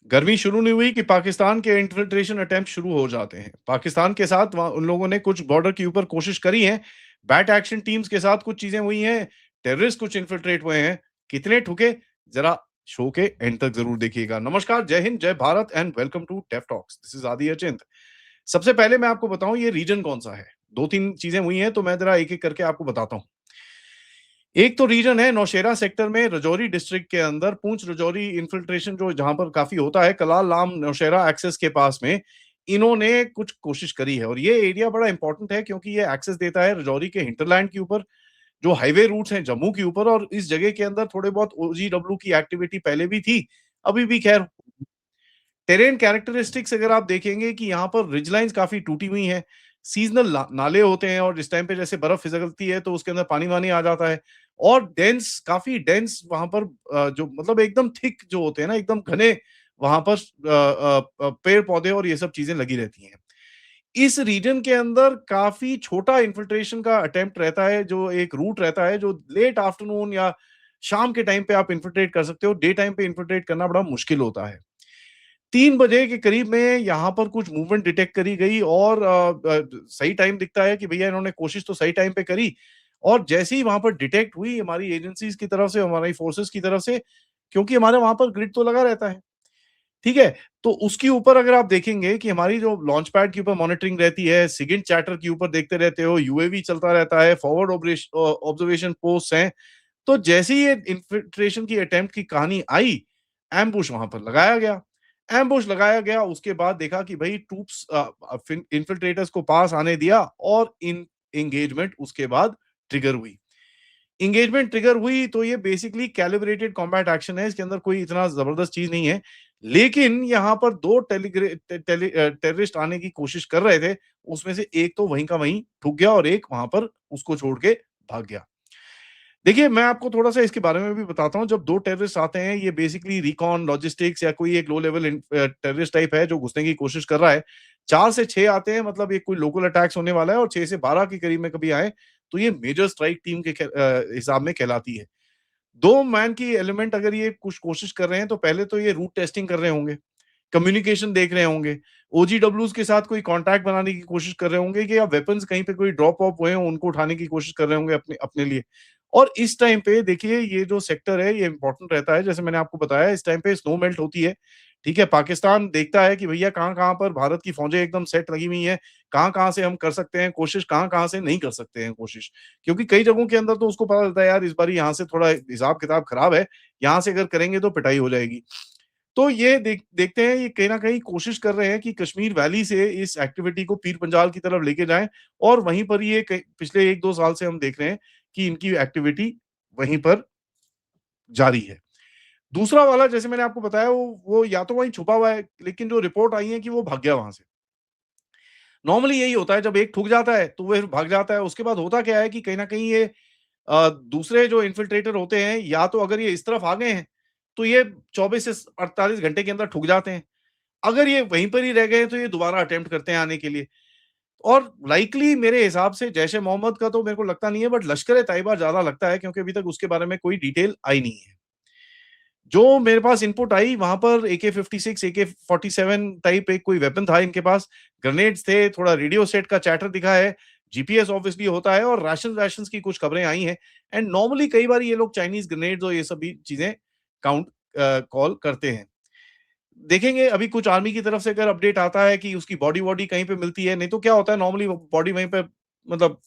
गर्मी शुरू नहीं हुई कि पाकिस्तान के इन्फिल्ट्रेशन अटेम्प्ट शुरू हो जाते हैं। पाकिस्तान के साथ वहाँ उन लोगों ने कुछ बॉर्डर के ऊपर कोशिश करी है। बैट एक्शन टीम्स के साथ कुछ चीज़ें हुई हैं, टेररिस्ट कुछ इन्फिल्ट्रेट हुए हैं। कितने ठुके, ज़रा शो के एंड तक ज़रूर देखिएगा। नमस्कार, जय हिंद, जय Bharat and welcome to TEF talks. This is Adi Achint. सबसे पहले मैं आपको बताऊँ ये रीजन कौन-सा है। 2-3 चीज़ें हुई हैं तो मैं ज़रा एक-एक करके आपको बताता हूँ। एक तो रीजन है नौशेरा सेक्टर में रजौरी डिस्ट्रिक्ट के अंदर पूंछ रजौरी इन्फिल्ट्रेशन जो जहां पर काफी होता है कलाल लाम नौशेरा एक्सेस के पास में इन्होंने कुछ कोशिश करी है और ये एरिया बड़ा इंपॉर्टेंट है क्योंकि ये एक्सेस देता है रजौरी के हिंटरलैंड के ऊपर जो हाईवे रूट्स हैं जम्मू के ऊपर और इस जगह के अंदर थोड़े बहुत ओजीडब्ल्यू की एक्टिविटी पहले भी थी अभी भी खैर टेरेन कैरेक्टरिस्टिक्स अगर आप देखेंगे कि यहाँ पर रिज लाइन्स काफ़ी टूटी हुई हैं, सीज़नल नाले होते हैं और इस टाइम पे जैसे बर्फ फिसलती है तो उसके अंदर पानी-वानी आ जाता है और डेंस काफ़ी डेंस वहाँ पर जो मतलब एकदम थिक जो होते हैं ना, एकदम घने वहाँ पर पेड़-पौधे और ये सब चीज़ें लगी रहती हैं। इस रीजन के अंदर काफ़ी छोटा इन्फिल्ट्रेशन का अटेम्प्ट रहता है, जो एक रूट रहता है, जो लेट आफ्टरनून या शाम के टाइम पे आप इन्फिल्ट्रेट कर सकते हो, डे टाइम पे इन्फिल्ट्रेट करना बड़ा मुश्किल होता है। 3 बजे के करीब में यहाँ पर कुछ मूवमेंट डिटेक्ट करी गई और सही टाइम दिखता है कि भैया इन्होंने कोशिश तो सही टाइम पे करी और जैसे ही वहाँ पर डिटेक्ट हुई हमारी एजेंसीज़ की तरफ से, हमारी फोर्सेज़ की तरफ से, क्योंकि हमारे वहाँ पर ग्रिड तो लगा रहता है, ठीक है? तो उसके ऊपर अगर आप देखेंगे कि हमारी जो लॉन्च पैड के ऊपर मॉनिटरिंग रहती है, सिगिंट चैटर के ऊपर देखते रहते हो, यूएवी चलता रहता है, फॉरवर्ड ऑब्जर्वेशन पोस्ट्स हैं, तो जैसे ही ये इन्फिल्ट्रेशन की अटेम्प्ट की कहानी आई, एम्बुश वहाँ पर लगाया गया। एम्बुश लगाया गया, उसके बाद देखा कि भई ट्रूप्स इन्फिल्ट्रेटर्स को पास आने दिया और इन एंगेजमेंट उसके बाद ट्रिगर हुई। एंगेजमेंट ट्रिगर हुई तो ये बेसिकली कैलिब्रेटेड कॉम्बैट एक्शन है, इसके अंदर कोई इतना ज़बरदस्त चीज़ नहीं है। लेकिन यहाँ पर 2 टेररिस्ट आने की कोशिश कर रहे थे, उसमें से एक तो वहीं का वहीं ठुक गया और एक वहाँ पर उसको छोड़ के भाग गया। देखिए, मैं आपको थोड़ा-सा इसके बारे में भी बताता हूँ, जब 2 टेररिस्ट आते हैं, ये बेसिकली रिकॉन, लॉजिस्टिक्स या कोई एक लो लेवल टेररिस्ट टाइप है, जो घुसने की कोशिश कर रहा है। 4 से 6 आते हैं, मतलब ये कोई लोकल अटैक्स होने वाला है और 6 से 12 के करीब में कभी आए, तो ये मेजर स्ट्राइक टीम के हिसाब में कहलाती है। 2 मैन की एलिमेंट अगर ये कुछ कोशिश कर रहे हैं, तो पहले तो ये रूट टेस्टिंग कर रहे होंगे, कम्युनिकेशन देख रहे होंगे, ओजीडब्ल्यूज़ के साथ कोई कॉन्टैक्ट बनाने की कोशिश कर रहे होंगे कि या वेपन्स कहीं पे कोई ड्रॉप ऑफ हुए हों, उनको उठाने की कोशिश कर रहे होंगे अपने अपने लिए। और इस टाइम पे देखिए ये जो सेक्टर है ये इम्पोर्टेंट रहता है, जैसे मैंने आपको बताया इस टाइम पे स्नो मेल्ट होती है, ठीक है? पाकिस्तान देखता है कि भैया कहाँ-कहाँ पर भारत की फ़ौजें एकदम सेट लगी हुई हैं, कहाँ-कहाँ से हम कर सकते हैं कोशिश, कहाँ-कहाँ से नहीं कर सकते हैं कोशिश। क्योंकि कई जगहों के अंदर तो उसको पता चलता है यार इस बारी यहाँ से थोड़ा हिसाब-किताब खराब है, यहाँ से अगर करेंगे तो पिटाई हो जाएगी। तो ये देखते हैं ये कहीं न कहीं कोशिश कर रहे हैं कि कश्मीर वैली से इस एक्टिविटी को पीर पंजाल की तरफ लेके जाएँ और वहीं पर ये कई पिछले 1-2 साल से हम देख रहे हैं कि इनकी एक्टिविटी वहीं पर जारी है। दूसरा वाला जैसे मैंने आपको बताया वो या तो वहीं छुपा हुआ है, लेकिन जो रिपोर्ट आई है कि वो भाग गया वहाँ से। नॉर्मली यही होता है जब एक ठुक जाता है, तो वो फिर भाग जाता है। उसके बाद होता क्या है कि कहीं न कहीं ये दूसरे जो इन्फिल्ट्रेटर होते हैं, या तो अगर ये इस तरफ आ गए हैं, तो ये 24 से 48 घंटे के अंदर ठुक जाते हैं। अगर ये वहीं पर ही रह गए तो ये दोबारा अटेम्प्ट करते हैं आने के लिए और लाइकली मेरे हिसाब से जैश-ए-मोहम्मद का तो मेरे को लगता नहीं है बट लश्कर-ए-तैयबा ज़्यादा लगता है क्योंकि अभी तक उसके बारे में कोई डिटेल आई नहीं है। जो मेरे पास इनपुट आई वहाँ पर AK-56, AK-47 टाइप एक कोई वेपन था इनके पास, ग्रेनेड्स थे, थोड़ा रेडियो सेट का चैटर दिखा है, जीपीएस ऑब्वियसली होता है और राशंस की कुछ खबरें आई हैं एंड नॉर्मली कई बार ये लोग चाइनीज़ ग्रेनेड्स और ये सभी चीज़ें काउंट कॉल करते हैं। देखेंगे अभी कुछ आर्मी की तरफ से अगर अपडेट आता है कि उसकी बॉडी-वॉडी कहीं पे मिलती है, नहीं तो क्या होता है नॉर्मली बॉडी वहीं पे मतलब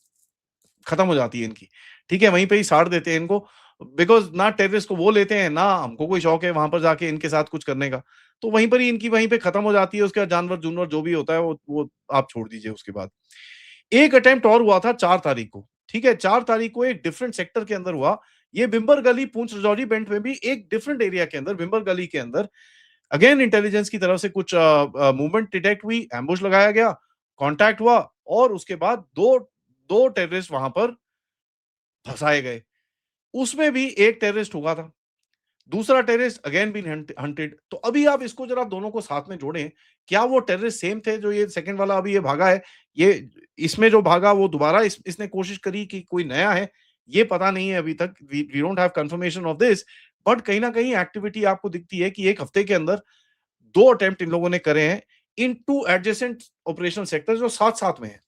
खत्म हो जाती है इनकी। ठीक है? वहीं पे ही साड़ देते हैं इनको बिकॉज़ ना टेररिस्ट को वो लेते हैं, ना हमको कोई शौक है वहाँ पर जाके इनके साथ कुछ करने का। तो वहीं पर ही इनकी वहीं पे खत्म हो जाती है, उसके बाद जानवर-जुनवर जो भी होता है वो आप छोड़ दीजिए उसके बाद। एक अटेम्प्ट और हुआ था 4 तारीख को, ठीक है? 4 तारीख को एक डिफरेंट सेक्टर के अंदर हुआ। ये बिंबर गली पूंछ राजौरी बेल्ट में भी एक डिफरेंट एरिया के अंदर बिंबर गली के अंदर अगेन इंटेलिजेंस की तरफ से कुछ मूवमेंट डिटेक्ट हुई, एम्बुश लगाया गया, कॉन्टैक्ट हुआ और उसके बाद 2 टेररिस्ट वहाँ पर फँसाए गए। उसमें भी एक टेररिस्ट हुआ था, दूसरा टेररिस्ट अगेन बीन हंटेड। तो अभी आप इसको ज़रा दोनों को साथ में जोड़ें, क्या वो टेररिस्ट सेम थे जो ये सेकंड वाला अभी ये भागा है? ये इसमें जो भागा वो दोबारा इसने कोशिश करी कि कोई नया है? ये पता नहीं है अभी तक। We don't have confirmation of this but कहीं न कहीं एक्टिविटी आपको दिखती है कि 1 हफ्ते के अंदर 2 अटेम्प्ट इन लोगों ने करे हैं इन 2 एडजेसेंट ऑपरेशनल सेक्टर्स जो साथ-साथ में हैं।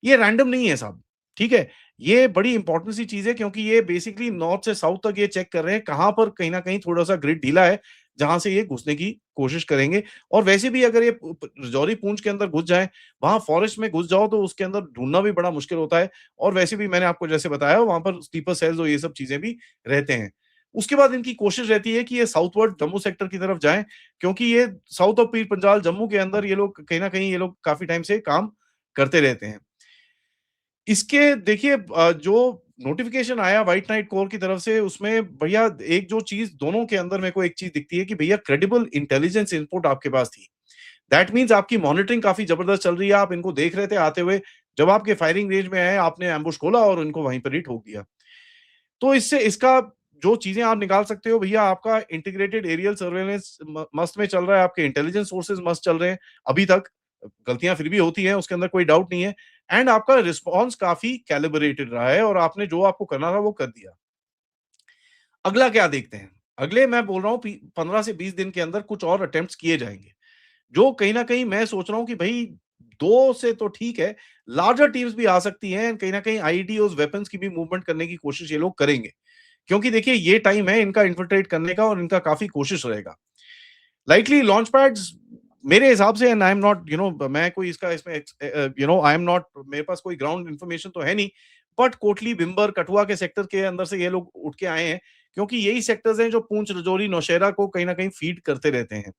ये रैंडम नहीं है साहब, ठीक है? ये बड़ी इंपॉर्टेंट सी चीज़ है क्योंकि ये बेसिकली नॉर्थ से साउथ तक ये चेक कर रहे हैं, कहाँ पर कहीं न कहीं थोड़ा-सा ग्रिड ढीला है, जहाँ से ये घुसने की कोशिश करेंगे। और वैसे भी अगर ये प प रजौरी पूंछ के अंदर घुस जाएँ, वहाँ फॉरेस्ट में घुस जाओ तो उसके अंदर ढूँढना भी बड़ा मुश्किल होता है और वैसे भी मैंने आपको जैसे बताया वहाँ पर स्लीपर सेल्स और ये सब चीज़ें भी रहते हैं। उसके बाद इनकी कोशिश रहती है कि ये साउथवर्ड जम्मू सेक्टर की तरफ जाएँ, क्योंकि ये साउथ ऑफ पीर पंजाल जम्मू के अंदर ये लोग कहीं न कहीं ये लोग काफ़ी टाइम से काम करते रहते हैं। इसके देखिए जो नोटिफ़िकेशन आया व्हाइट नाइट कोर की तरफ से उसमें भैया एक जो चीज़ दोनों के अंदर मेरे को एक चीज़ दिखती है कि भैया क्रेडिबल इंटेलिजेंस इनपुट आपके पास थी। दैट मीन्स आपकी मॉनिटरिंग काफ़ी ज़बरदस्त चल रही है, आप इनको देख रहे थे आते हुए, जब आपके फायरिंग रेंज में आए, आपने एम्बुश खोला और उनको वहीं पर ही ठोक दिया। तो इससे इसका जो चीज़ें आप निकाल सकते हो भैया आपका इंटीग्रेटेड एरियल सर्वेलेंस मस्त में चल रहा है, आपके इंटेलिजेंस सोर्सेज़ मस्त चल रहे हैं अभी तक। गलतियाँ फिर भी होती हैं, उसके अंदर कोई डाउट नहीं है एंड आपका रिस्पॉन्स काफ़ी कैलिब्रेटेड रहा है और आपने जो आपको करना था वो कर दिया। अगला क्या देखते हैं? अगले मैं बोल रहा हूँ पी 15 से 20 दिन के अंदर कुछ और अटेम्प्ट्स किए जाएँगे। जो कहीं न कहीं मैं सोच रहा हूँ कि भई 2 से तो ठीक है, लार्जर टीम्स भी आ सकती हैं, कहीं न कहीं आईईडीज़, वेपन्स की भी मूवमेंट करने की कोशिश ये लोग करेंगे। क्योंकि देखिए ये टाइम है इनका इन्फिल्ट्रेट करने का और इनका काफ़ी कोशिश रहेगा। लाइकली लॉन्च पैड्स मेरे हिसाब से एंड आई एम नॉट मैं कोई इसका इसमें आई एम नॉट मेरे पास कोई ग्राउंड इन्फॉर्मेशन तो है नहीं, बट कोटली, भिंबर, कठुआ के सेक्टर के अंदर से ये लोग उठ के आए हैं, क्योंकि यही सेक्टर्स हैं जो पुंछ, राजौरी, नौशेरा को कहीं न कहीं फीड करते रहते हैं।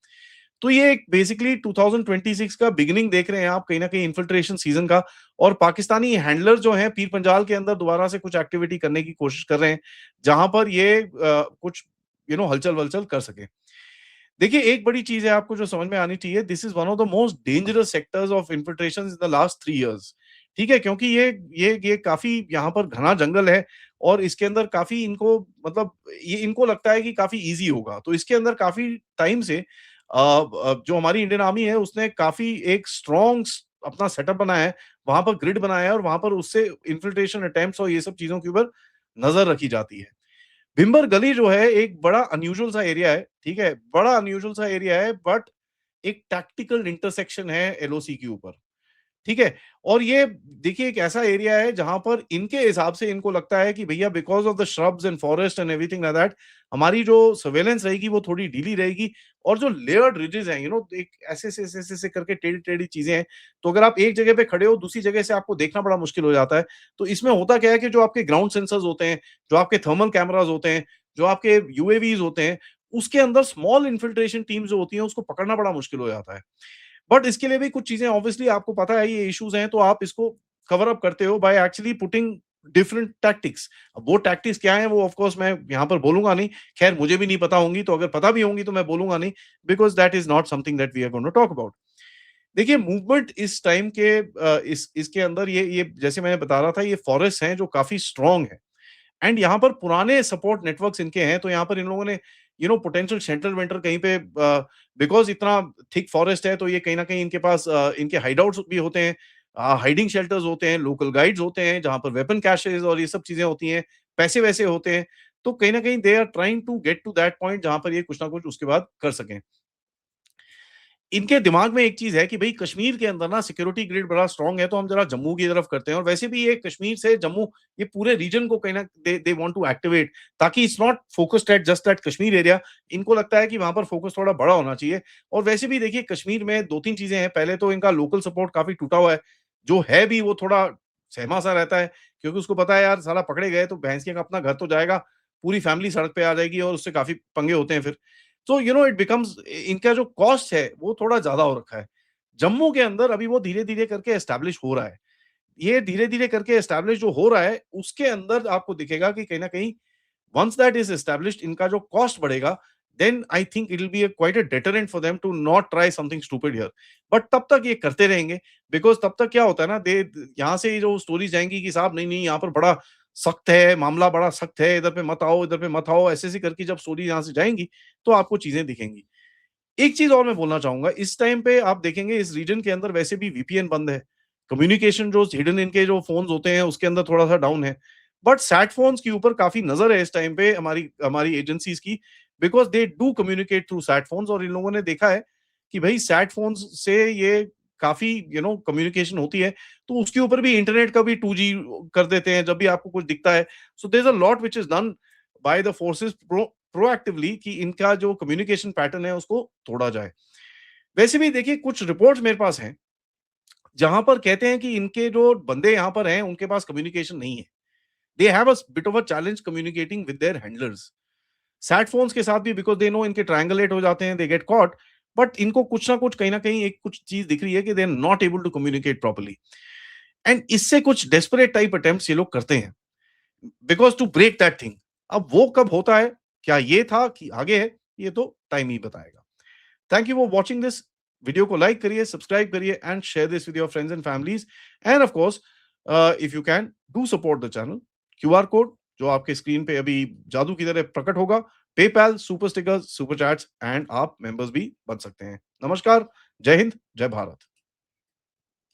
तो ये एक बेसिकली 2026 का बिगिनिंग देख रहे हैं आप कहीं न कहीं इन्फिल्ट्रेशन सीज़न का और पाकिस्तानी हैंडलर जो हैं पीर पंजाल के अंदर दोबारा से कुछ एक्टिविटी करने की कोशिश कर रहे हैं, जहाँ पर ये कुछ हलचल-वलचल कर सकें। देखिए, एक बड़ी चीज़ है आपको जो समझ में आनी चाहिए, this is one of the most dangerous sectors of infiltration in the last 3 years. ठीक है? क्योंकि ये काफ़ी यहाँ पर घना जंगल है और इसके अंदर काफ़ी इनको मतलब ये इनको लगता है कि काफ़ी ईज़ी होगा। तो इसके अंदर काफ़ी टाइम से जो हमारी इंडियन आर्मी है उसने काफ़ी एक स्ट्रॉन्ग अपना सेटअप बनाया है, वहाँ पर ग्रिड बनाया है और वहाँ पर उससे इन्फिल्ट्रेशन अटेम्प्ट्स और ये सब चीज़ों के ऊपर नज़र रखी जाती है। भिंबर गली जो है एक बड़ा अनयूजुअल सा एरिया है, ठीक है? बड़ा अनयूजुअल सा एरिया है बट एक टैक्टिकल इंटरसेक्शन है एलओसी के ऊपर। ठीक है? और ये देखिए एक ऐसा एरिया है जहाँ पर इनके हिसाब से इनको लगता है कि भैया because of the shrubs and forest and everything like that हमारी जो सर्वेलेंस रहेगी वो थोड़ी ढीली रहेगी और जो लेयर्ड रिजेस हैं एक ऐसे करके टेढ़ी-टेढ़ी चीज़ें हैं। तो अगर आप एक जगह पे खड़े हो दूसरी जगह से आपको देखना बड़ा मुश्किल हो जाता है। तो इसमें होता क्या है कि जो आपके ग्राउंड सेंसर्स होते हैं, जो आपके थर्मल कैमरास होते हैं, जो आपके यूएवीज़ होते हैं, उसके अंदर स्मॉल इन्फिल्ट्रेशन टीम्स जो होती हैं उसको पकड़ना बड़ा मुश्किल हो जाता है। बट इसके लिए भी कुछ चीज़ें ऑब्वियसली आपको पता है ये इश्यूज़ हैं, तो आप इसको कवर अप करते हो by actually putting different tactics. अब वो टैक्टिक्स क्या हैं वो ऑफ कोर्स मैं यहाँ पर बोलूँगा नहीं। ख़ैर मुझे भी नहीं पता होंगी, तो अगर पता भी होंगी तो मैं बोलूँगा नहीं because that is not something that we are going to talk about. देखिए मूवमेंट इस टाइम के इसके अंदर ये जैसे मैंने बता रहा था ये फॉरेस्ट हैं जो काफ़ी स्ट्रॉन्ग हैं। एंड यहाँ पर पुराने सपोर्ट नेटवर्क्स इनके हैं, तो यहाँ पर इन लोगों ने पोटेंशियल शेल्टर वेल्टर कहीं पे बिकॉज़ इतना थिक फॉरेस्ट है, तो ये कहीं न कहीं इनके पास इनके हाइडआउट्स भी होते हैं, हाइडिंग शेल्टर्स होते हैं, लोकल गाइड्स होते हैं, जहाँ पर वेपन कैचेज़ और ये सब चीज़ें होती हैं, पैसे-वैसे होते हैं। तो कहीं न कहीं they are trying to get to that point जहाँ पर ये कुछ ना कुछ उसके बाद कर सकें। इनके दिमाग में एक चीज़ है कि भई कश्मीर के अंदर ना सिक्योरिटी ग्रिड बड़ा स्ट्रॉन्ग है, तो हम ज़रा जम्मू की तरफ करते हैं और वैसे भी ये कश्मीर से जम्मू ये पूरे रीजन को कहीं न they they want to activate ताकि it's not focused at just at Kashmir area. इनको लगता है कि वहाँ पर फोकस थोड़ा बड़ा होना चाहिए और वैसे भी देखिए कश्मीर में 2-3 चीज़ें हैं। पहले तो इनका लोकल सपोर्ट काफ़ी टूटा हुआ है। जो है भी वो थोड़ा सहमा-सा रहता है क्योंकि उसको पता है यार साला पकड़े गए तो भैंसिया का अपना घर तो जाएगा, पूरी फैमिली सड़क पे आ जाएगी और उससे काफ़ी पंगे होते हैं फिर। तो इट बिकम्स इनका जो कॉस्ट है वो थोड़ा ज़्यादा हो रखा है। जम्मू के अंदर अभी वो धीरे-धीरे करके एस्टेब्लिश हो रहा है। ये धीरे-धीरे करके एस्टेब्लिश जो हो रहा है, उसके अंदर आपको दिखेगा कि कहीं न कहीं वन्स दैट इज़ एस्टेब्लिश्ड इनका जो कॉस्ट बढ़ेगा, then I think it will be quite a deterrent for them to not try something stupid here. But तब तक ये करते रहेंगे बिकॉज़ तब तक क्या होता है ना यहाँ से ये जो स्टोरीज़ जाएँगी कि साहब नहीं-नहीं यहाँ पर बड़ा सख्त है, मामला बड़ा सख्त है, इधर पे मत आओ, ऐसे-ऐसे करके जब स्टोरी यहाँ से जाएँगी, तो आपको चीज़ें दिखेंगी। एक चीज़ और मैं बोलना चाहूँगा, इस टाइम पे आप देखेंगे इस रीजन के अंदर वैसे भी वीपीएन बंद है। कम्युनिकेशन जो हिडन इनके जो फ़ोन्स होते हैं, उसके अंदर थोड़ा-सा डाउन है। बट सैट फ़ोन्स के ऊपर काफ़ी नज़र है इस टाइम पे हमारी हमारी एजेंसीज़ की because they do communicate through sat phones और इन लोगों ने देखा है कि भाई सैट फोन्स से ये काफ़ी कम्युनिकेशन होती है, तो उसके ऊपर भी इंटरनेट का भी 2G कर देते हैं जब भी आपको कुछ दिखता है। So there is a lot which is done by the forces proactively कि इनका जो कम्युनिकेशन पैटर्न है उसको तोड़ा जाए। वैसे भी देखिए कुछ रिपोर्ट्स मेरे पास हैं, जहाँ पर कहते हैं कि इनके जो बंदे यहाँ पर हैं, उनके पास कम्युनिकेशन नहीं है। They have a bit of a challenge communicating with their handlers. Sat phones के साथ भी बिकॉज़ दे नो इनके ट्रायंगुलेट हो जाते हैं, दे गेट कॉट, बट इनको कुछ ना कुछ कहीं न कहीं एक कुछ चीज़ दिख रही है कि they are not able to communicate properly and इससे कुछ डेस्परेट टाइप अटेम्प्ट्स ये लोग करते हैं because to break that thing. अब वो कब होता है, क्या ये था कि आगे है, ये तो टाइम ही बताएगा। Thank you for watching this. Video को लाइक करिए, सब्सक्राइब करिए and share this with your friends and families end of course if you can do support the channel. QR code जो आपके स्क्रीन पे अभी जादू की तरह प्रकट होगा, PayPal, super stickers, super chats and आप मेंबर्स भी बन सकते हैं। नमस्कार, जय हिंद, जय भारत।